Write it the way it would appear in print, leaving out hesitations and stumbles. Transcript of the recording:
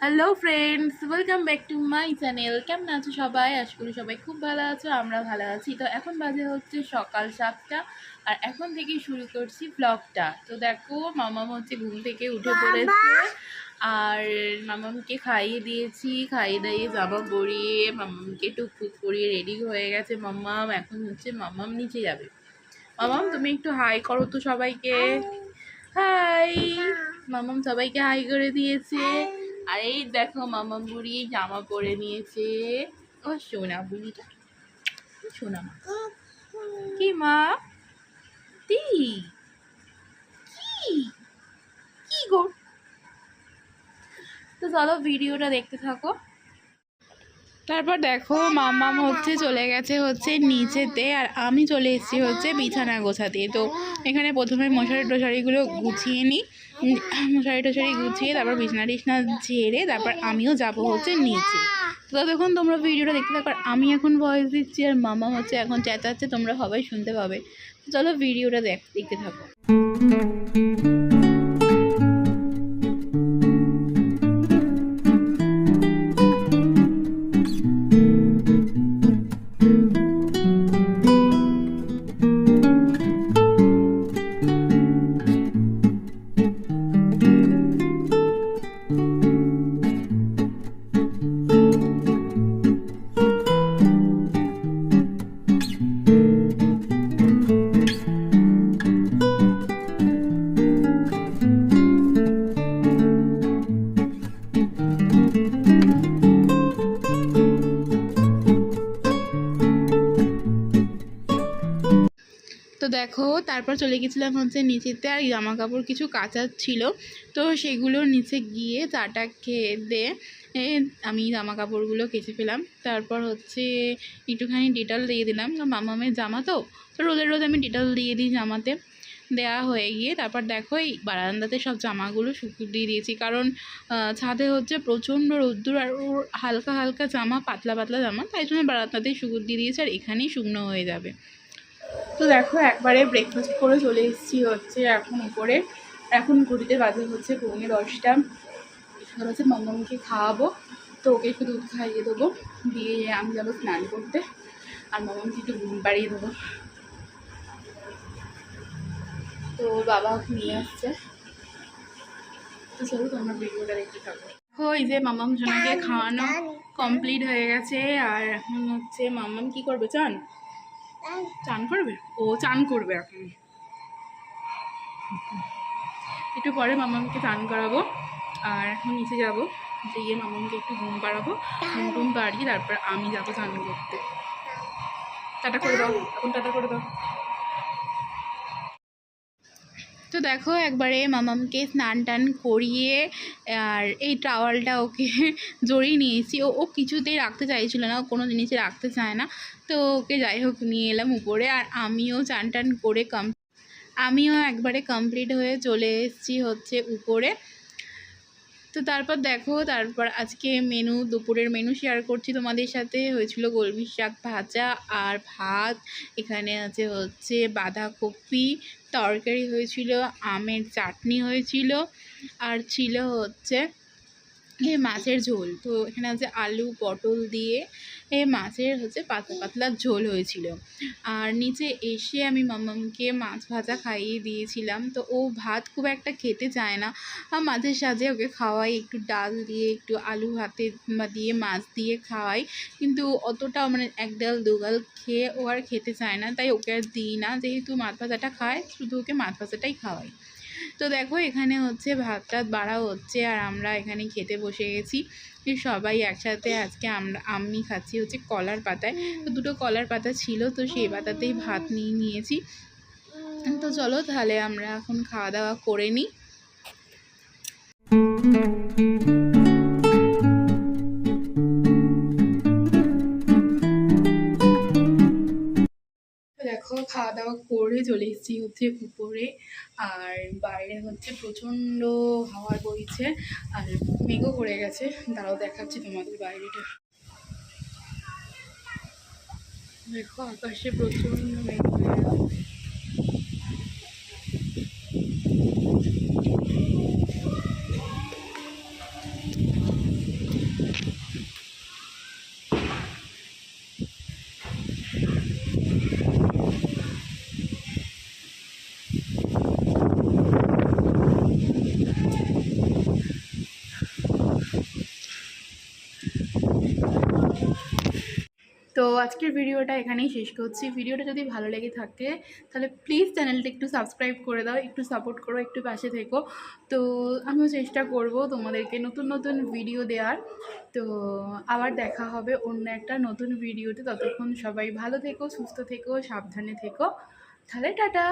Hello friends, welcome back to my channel. কেমন আছো সবাই? আশা করি সবাই খুব ভালো আছো, আমরা ভালো আছি। তো এখন বাজে হচ্ছে সকাল 7টা, আর এখন থেকেই শুরু করছি ব্লগটা। তো দেখো, মামাম হচ্ছে ঘুম থেকে উঠে পড়েছে, আর মামামকে খাইয়ে দিয়েছি, খাইয়ে দাইয়ে জামা পরিয়ে মামামকে টুকটুক করিয়ে রেডি হয়ে গেছে মাম্মাম। এখন হচ্ছে মাম্মাম নিচে যাবে। মামাম, তুমি একটু হাই করো তো সবাইকে। হাই। মামাম সবাইকে হাই করে দিয়েছে। আর এই দেখো, মামাম বুড়ি জামা পরে নিয়েছে। ও সোনা বুড়িটা, সোনা মা। কি মা? দি কি কি গো? তো চলো ভিডিওটা দেখতে থাকো। তারপর দেখো, মাম্মাম হচ্ছে চলে গেছে হচ্ছে নিচেতে, আর আমি চলে এসেছি হচ্ছে বিছানা গোছাতে। তো এখানে প্রথমে মশারি টশারিগুলো গুছিয়ে নিই, মশারি টশারি গুছিয়ে তারপর বিছানা টিছনা ঝেড়ে তারপর আমিও যাব হচ্ছে নিচে। তো ততক্ষণ তোমরা ভিডিওটা দেখতে থাকো, আর আমি এখন ভয়েস দিচ্ছি আর মাম্মাম হচ্ছে এখন চেঁচাচ্ছে, তোমরা সবাই শুনতে পাবে। চলো ভিডিওটা দেখতে থাকো। তো দেখো, তারপর চলে গেছিলাম হচ্ছে নিচেতে, আর জামা কাপড় কিছু কাচার ছিল, তো সেগুলো নিচে গিয়ে চাটা খেয়ে দিয়ে আমি জামা কাপড়গুলো কেচে ফেলাম। তারপর হচ্ছে একটুখানি ডিটেল দিয়ে দিলাম, মামামের জামা তো রোজের রোজ আমি ডিটেল দিয়ে দিই জামাতে। দেওয়া হয়ে গিয়ে তারপর দেখো এই বারান্দাতে সব জামাগুলো শুকিয়ে দিয়ে দিয়েছি, কারণ ছাদে হচ্ছে প্রচণ্ড রোদ্দুর, আর ওর হালকা হালকা জামা, পাতলা পাতলা জামা, তাই জন্য বারান্দাতেই শুকিয়ে দিয়ে দিয়েছি, আর এখানেই শুকনো হয়ে যাবে। তো দেখো, একবারে ব্রেকফাস্ট করে চলে এসেছি হচ্ছে এখন উপরে। এখন ঘুরিতে বাজে হচ্ছে 9:45। এবার হচ্ছে মামাকে খাওয়াবো, তো ওকে একটু দুধ খাইয়ে দেবো, দিয়ে আমি যাবো স্নান করতে, আর মামাকে একটু ঘুম পাড়িয়ে দেবো। তো বাবা নিয়ে আসছে। তো চলো তোমরা ভিডিওটা দেখতে থাকো। দেখো, এই যে মামাম জোনাকে খাওয়ানো কমপ্লিট হয়ে গেছে, আর এখন হচ্ছে মামাম কি করবে? চান চান করবে, ও চান করবে এখন। একটু পরে মামামকে চান করাবো, আর এখন নিচে যাবো, গিয়ে মামামকে একটু ঘুম পাড়াবো, ঘুম টুম পাড়িয়ে তারপর আমি যাবো চান করতে। টাটা করে দাও, এখন টাটা করে দাও। তো দেখো, একবারে মামামকে স্নান টান করিয়ে আর এই টাওয়ালটা ওকে জড়িয়ে নিয়েছি। ও কিছুতেই রাখতে চাইছিল না, ও কোনো জিনিসে রাখতে চায় না, তো ওকে যাই হোক নিয়ে এলাম উপরে। আর আমিও চান টান করে আমিও একবারে কমপ্লিট হয়ে চলে এসেছি হচ্ছে উপরে। তো তারপর দেখো, তারপর আজকে দুপুরের মেনু শেয়ার করছি তোমাদের সাথে। হয়েছিল কলমি শাক ভাজা আর ভাত, এখানে আছে হচ্ছে বাঁধাকপি তরকারি হয়েছিল, আমের চাটনি হয়েছিল, আর ছিল হচ্ছে মাছের ঝোল। তো এখানে আছে আলু পটল দিয়ে মাছের হচ্ছে পাতলা পাতলা ঝোল হয়েছিল। আর নিচে এসে আমি মামামকে মাছ ভাজা খাইয়ে দিয়েছিলাম, তো ও ভাত খুব একটা খেতে চায় না, মাঝে সাঝে ওকে খাওয়াই, একটু ডাল দিয়ে একটু আলু ভাতে দিয়ে মাছ দিয়ে খাওয়াই, কিন্তু অতটা মানে এক ডাল দু গাল খেয়ে ও আর খেতে চায় না, তাই ওকে আর দিই না। যেহেতু মাছ ভাজাটা খায়, শুধু ওকে মাছ ভাজাটাই খাওয়াই। তো দেখো, এখানে হচ্ছে ভাত টাত বাড়া হচ্ছে, আর আমরা এখানে খেতে বসে গেছি সবাই একসাথে। আজকে আমি খাচ্ছি হচ্ছে কলার পাতায়, তো দুটো কলার পাতা ছিল, তো সেই পাতাতেই ভাত নিয়েছি। তো চলো তাহলে আমরা এখন খাওয়া দাওয়া করে নিই। দেখো, খাওয়া দাওয়া করে চলে এসেছি হচ্ছে উপরে, আর বাইরে হচ্ছে প্রচণ্ড হাওয়া বইছে, আর মেঘও পড়ে গেছে। দাঁড়াও দেখাচ্ছি তোমাদের বাইরেটা। দেখো, আকাশে প্রচণ্ড মেঘ হয়ে গেছে। তো আজকের ভিডিওটা এখানেই শেষ করছি। ভিডিওটা যদি ভালো লেগে থাকে তাহলে প্লিজ চ্যানেলটা একটু সাবস্ক্রাইব করে দাও, একটু সাপোর্ট করো, একটু পাশে থেকো। তো আমিও চেষ্টা করব তোমাদেরকে নতুন নতুন ভিডিও দেওয়ার। তো আবার দেখা হবে অন্য একটা নতুন ভিডিওতে। ততক্ষণ সবাই ভালো থেকো, সুস্থ থেকো, সাবধানে থেকো। তাহলে টাটা।